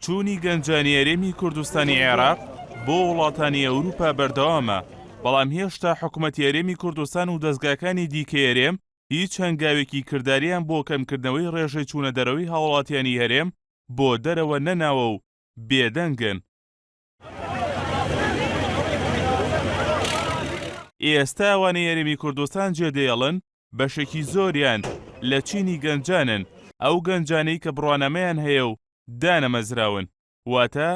چوونی گەنجانی هەرێمی کوردستانی عێراق بۆ وڵاتانی ئەوروپا بەردەوامە، بەڵام هێشتا حکوومەتی هەرێمی کوردستان و دەستگاکانی دیکەی هەرێم هیچ هەنگاوێکی کرداریان بۆ کەمکردنەوەی ڕێژەی چوونە دەرەوەی هاوڵاتیانی هەرێم بۆ دەرەوە نەناوە و بێدەنگن. ئێستا ئەوانەی هەرێمی کوردستان جێدەیەڵن بەشێکی زۆریان لە چینی گەنجانن، ئەو گەنجانەی کە بڕوانەمەیان هەیە و دانەمەزراون، واتە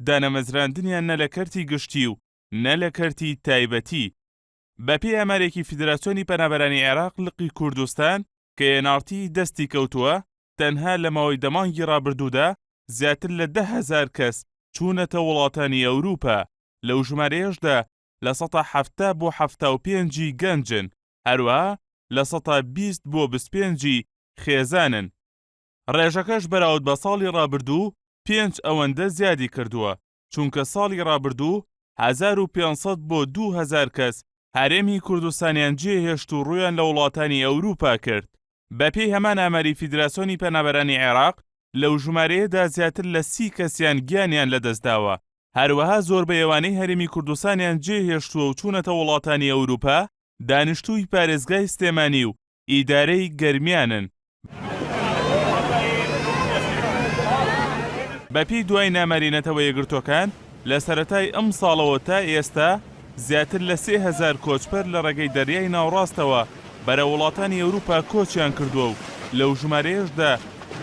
دانەمەزراندنیان نە لە کەرتی گشتی و نە لە کەرتی تایبەتی. بەپێی ئەمارێکی فیدراسیۆنی پەنابەرانی عێراق لقی کوردستان کە NRT دەستی کەوتووە، تەنها لە ماوەی دەمانگی ڕابردوودا زیاتر لە 10,000 کەس چوونەتە وڵاتانی ئەوروپا. لەو ژمارەیەشدا لە 170 بۆ 75 گەنجن، هەروەها لە 120 بۆ 25 خێزانن. ڕێژەکەش بەراورد بە ساڵی ڕابردوو 5 ئەوەندە زیادی کردووە، چونکە ساڵی ڕابردوو 1500 بۆ 2000 کەس هەرێمی کوردستانیان جێهێشت و ڕوویان لە وڵاتانی ئەوروپا کرد. بەپێی هەمان ئاماری فیدراسیۆنی پەنابەرانی عێراق لەو ژمارەیەدا زیاتر لە 30 کەسیان گیانیان لەدەستداوە. هەروەها زۆربەی ئەوانەی هەرێمی کوردستانیان جێهێشتووە و چوونەتە وڵاتانی ئەوروپا دانیشتووی پارێزگای سلێمانی و ئیدارەی گەرمیانن. بەپێی دوای نامەرینەتەوە یەکگرتوەکان لە سەرەتای ئەم ساڵەوە تا ئێستا زیاتر لە 3000 کۆچبەر لە ڕێگەی دەریای ناوڕاستەوە بەرە وڵاتانی ئەوروپا کۆچیان کردووە و لەو ژمارەیەشدا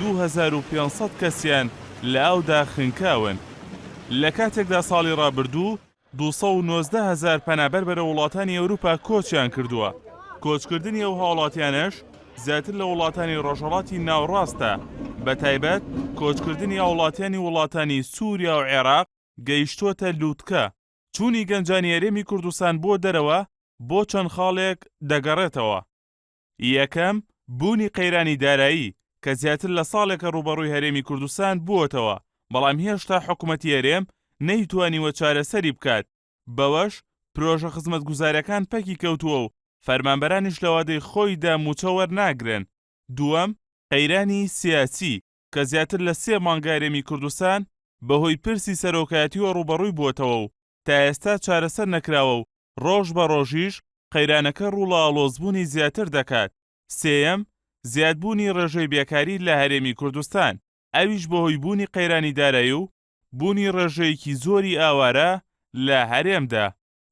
2500 کەسیان لە ئەودا خنکاون. لە کاتێکدا ساڵی ڕابردوو 219,000 پەنابەر بەرە وڵاتانی ئەوروپا کۆچیان کردووە. کۆچکردنی ئەو هاوڵاتیانەش زیاتر لە وڵاتانی ڕۆژهەڵاتی ناوڕاستە، بە تایبەت کۆچکردنی هاوڵاتیانی وڵاتانی سووریا و عێراق گەیشتووەتە لووتکە. چوونی گەنجانی هەرێمی کوردستان بۆ دەرەوە بۆ چەند خاڵێک دەگەڕێتەوە. یەکەم، بوونی قەیرانی دارایی کە زیاتر لە ساڵێکە ڕوبەڕووی هەرێمی کوردستان بووەتەوە، بەڵام هێشتا حکوومەتی هەرێم نەیتوانیوە چارەسەری بکات. بەوەش پرۆژە خزمەتگوزاریەکان پەکی کەوتووە و فەرمانبەرانیش لە وادەی خۆیدا موچە وەرناگرن. دووەم، قەیرانی سیاسی کە زیاتر لە 3 مانگە هەرێمی کوردستان بەهۆی پرسی سەرۆکایەتیوە ڕوبەڕووی بووەتەوە و تا ئێستا چارەسەر نەکراوە و ڕۆژ بە ڕۆژیش قەیرانەکە ڕوو لە ئاڵۆزبوونی زیاتر دەکات. سێیەم، زیادبوونی ڕێژەی بێکاری لە هەرێمی کوردستان، ئەویش بەهۆی بوونی قەیرانی دارایی و بوونی ڕێژەیەکی زۆری ئاوارە لە هەرێمدا.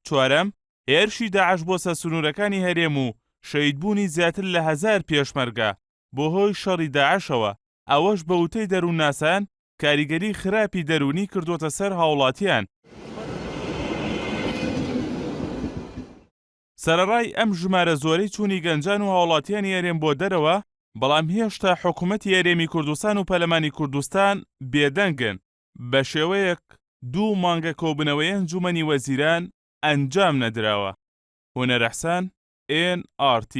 چوارەم، هێرشی داعش بۆ سەرسنوورەکانی هەرێم و شەیدبوونی زیاتر لە 1000 پێشمەرگە بۆ هۆی شەڕی داعشەوە. ئەوەش بە وتەی دەروونناسان کاریگەری خراپی دەرونی کردوتە سەر هاوڵاتیان. سەرەڕای ئەم ژمارە زۆرەی چوونی گەنجان و هاوڵاتیانی هەرێم بۆ دەرەوە، بەڵام هێشتا حکوومەتی هەرێمی کوردستان و پەرلەمانی کوردستان بێدەنگن. بە شێوەیەک 2 مانگە کۆبنەوەی ئەنجومەنی وەزیران ئەنجام نەدراوە. هونەر ئەحسان، NRT